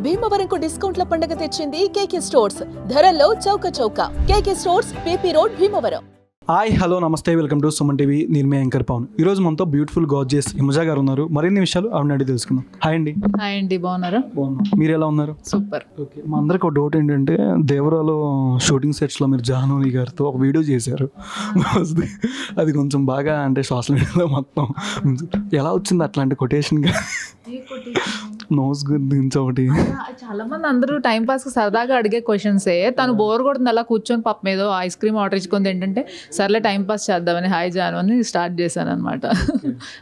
భీమవరంకు డిస్కౌంట్ల పండుగ తెచ్చింది కేకే స్టోర్స్. ధరల్లో చౌక. కేకే stores, PP road, Bhimavaram. Hi hello నమస్తే, వెల్కమ్ టు సుమన్ టీవీ. నేను మీ యాంకర్ పవన్. ఈరోజు మనతో బ్యూటిఫుల్ గార్జియస్ హిమజా గారు ఉన్నారు. మరిన్ని విషయాలు ఆవిడ అడిగి తెలుసుకుందాం. హాయ్ అండి. హాయ్ అండి, బాగున్నారా? మీరు ఎలా ఉన్నారు? సూపర్. ఓకే, మా అందరికి ఒక డౌట్ ఏంటంటే, దేవరాలో షూటింగ్ సెట్స్లో మీరు జాహ్నవి గారితో ఒక వీడియో చేశారు. అది కొంచెం బాగా అంటే సోషల్ మీడియాలో మొత్తం ఎలా వచ్చింది అట్లాంటి కొటేషన్గా? నోస్ గురించి ఒకటి చాలా మంది అందరూ టైం పాస్ కి సరదాగా అడిగే క్వశ్చన్సే. తను బోర్ కొడుతుంది అలా కూర్చొని పాప మీద ఐస్ క్రీమ్ ఆర్డర్ ఇచ్చుకుంది. ఏంటంటే సర్లే టైం పాస్ చేద్దామని హాయ్ జాను అని స్టార్ట్ చేశాను అనమాట.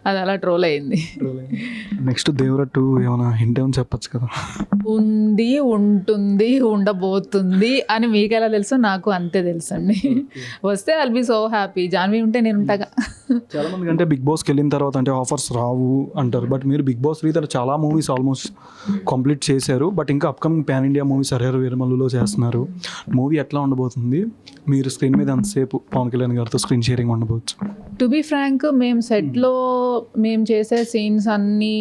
అది అలా ట్రోల్ అయింది. నెక్స్ట్ దేవరా 2 ఏమైనా హింట్ ఏమైనా చెప్పచ్చు కదా? ఉంది, ఉంటుంది, ఉండబోతుంది అని మీకు ఎలా తెలుసు, నాకు అంతే తెలుసు అండి. వస్తే I'll be so happy. Janhvi ఉంటే నేను ఉంటాగా. చాలా మంది అంటే బిగ్ బాస్కి వెళ్ళిన తర్వాత అంటే ఆఫర్స్ రావు అంటారు. బట్ మీరు బిగ్ బాస్ రీతి చాలా మూవీస్ ఆల్మోస్ట్ కంప్లీట్ చేశారు. బట్ ఇంకా upcoming pan India movies Harihara వీరమల్లులో చేస్తున్నారు. మూవీ ఎట్లా ఉండబోతుంది? మీరు స్క్రీన్ మీద ఎంతసేపు పవన్ కళ్యాణ్ గారితో స్క్రీన్ షేరింగ్ ఉండబోచ్చు? టు బీ ఫ్రాంక్, మేము సెట్లో మేము చేసే సీన్స్ అన్నీ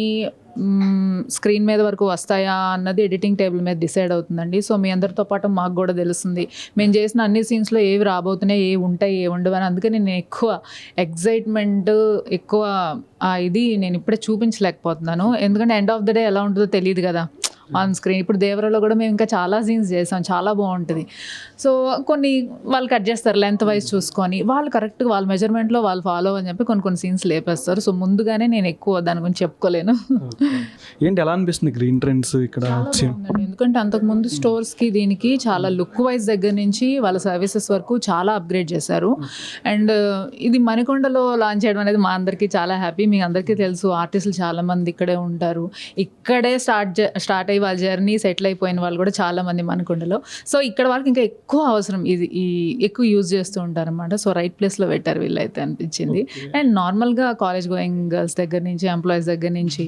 స్క్రీన్ మీద వరకు వస్తాయా అన్నది ఎడిటింగ్ టేబుల్ మీద డిసైడ్ అవుతుందండి. సో మీ అందరితో పాటు మాకు కూడా తెలుస్తుంది మేము చేసిన అన్ని సీన్స్లో ఏవి రాబోతున్నాయి, ఏవి ఉంటాయి, ఏవి ఉండవు అని. అందుకని నేను ఎక్కువ ఎగ్జైట్మెంట్, ఎక్కువ ఇది నేను ఇప్పుడే చూపించలేకపోతున్నాను. ఎందుకంటే ఎండ్ ఆఫ్ ద డే ఎలా ఉంటుందో తెలియదు కదా ఆన్ స్క్రీన్. ఇప్పుడు దేవరాలో కూడా మేము ఇంకా చాలా సీన్స్ చేసాం, చాలా బాగుంటుంది. సో కొన్ని వాళ్ళు కట్ చేస్తారు లెంత్ వైజ్ చూసుకొని, వాళ్ళు కరెక్ట్గా వాళ్ళ మెజర్మెంట్లో వాళ్ళు ఫాలో అని చెప్పి కొన్ని సీన్స్ లేపేస్తారు. సో ముందుగానే నేను ఎక్కువ దాని గురించి చెప్పుకోలేను. ఏంటి ఎలా అనిపిస్తుంది గ్రీన్ ట్రెండ్స్ ఇక్కడ? ఎందుకంటే అంతకుముందు స్టోర్స్కి దీనికి చాలా లుక్ వైజ్ దగ్గర నుంచి వాళ్ళ సర్వీసెస్ వరకు చాలా అప్గ్రేడ్ చేశారు. అండ్ ఇది మణికొండలో లాంచ్ చేయడం అనేది మా అందరికీ చాలా హ్యాపీ. మీ అందరికీ తెలుసు ఆర్టిస్టులు చాలామంది ఇక్కడే ఉంటారు. ఇక్కడే స్టార్ట్ అయ్యి వాళ్ళ జర్నీ సెటిల్ అయిపోయిన వాళ్ళు కూడా చాలామంది మణికొండలో. సో ఇక్కడ వాళ్ళకి ఇంకా ఎక్కువ అవసరం, ఇది ఎక్కువ యూజ్ చేస్తూ ఉంటారు అనమాట. సో రైట్ ప్లేస్లో పెట్టారు వీళ్ళైతే అనిపించింది. అండ్ నార్మల్గా కాలేజ్ గోయింగ్ గర్ల్స్ దగ్గర నుంచి, ఎంప్లాయీస్ దగ్గర నుంచి,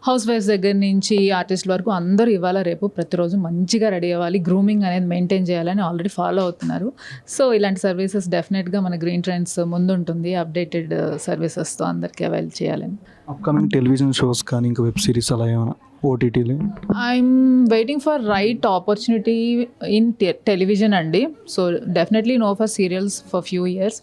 హౌస్ వైఫ్స్ దగ్గర నుంచి ఆర్టిస్టుల వరకు అందరూ ఇవాళ రేపు ప్రతిరోజు మంచిగా రెడీ అవ్వాలి, గ్రూమింగ్ అనేది మెయింటైన్ చేయాలని ఆల్రెడీ ఫాలో అవుతున్నారు. సో ఇలాంటి సర్వీసెస్ డెఫినెట్గా మన గ్రీన్ ట్రెండ్స్ ముందుంటుంది. అప్డేటెడ్ సర్వీసెస్తో అందరికీ అవైల్ చేయాలని. అప్కమింగ్ టెలివిజన్ షోస్ కానీ ఇంకా వెబ్ సిరీస్ అలా ఏమైనా ఓటీటీలు? I'm waiting for right opportunity in television అండి. So definitely no for serials for few years.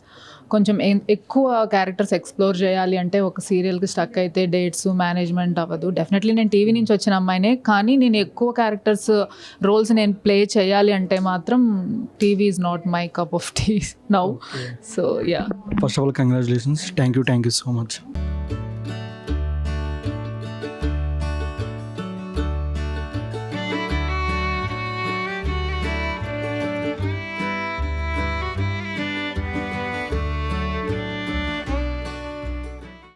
కొంచెం ఎక్కువ క్యారెక్టర్స్ ఎక్స్ప్లోర్ చేయాలి అంటే ఒక సీరియల్కి స్టక్ అయితే డేట్స్ మేనేజ్మెంట్ అవ్వదు. డెఫినెట్లీ నేను టీవీ నుంచి వచ్చిన అమ్మాయినే, కానీ నేను ఎక్కువ క్యారెక్టర్స్ రోల్స్ నేను ప్లే చేయాలి అంటే మాత్రం TV is not my cup of tea now. So yeah, first of all congratulations. Thank you so much.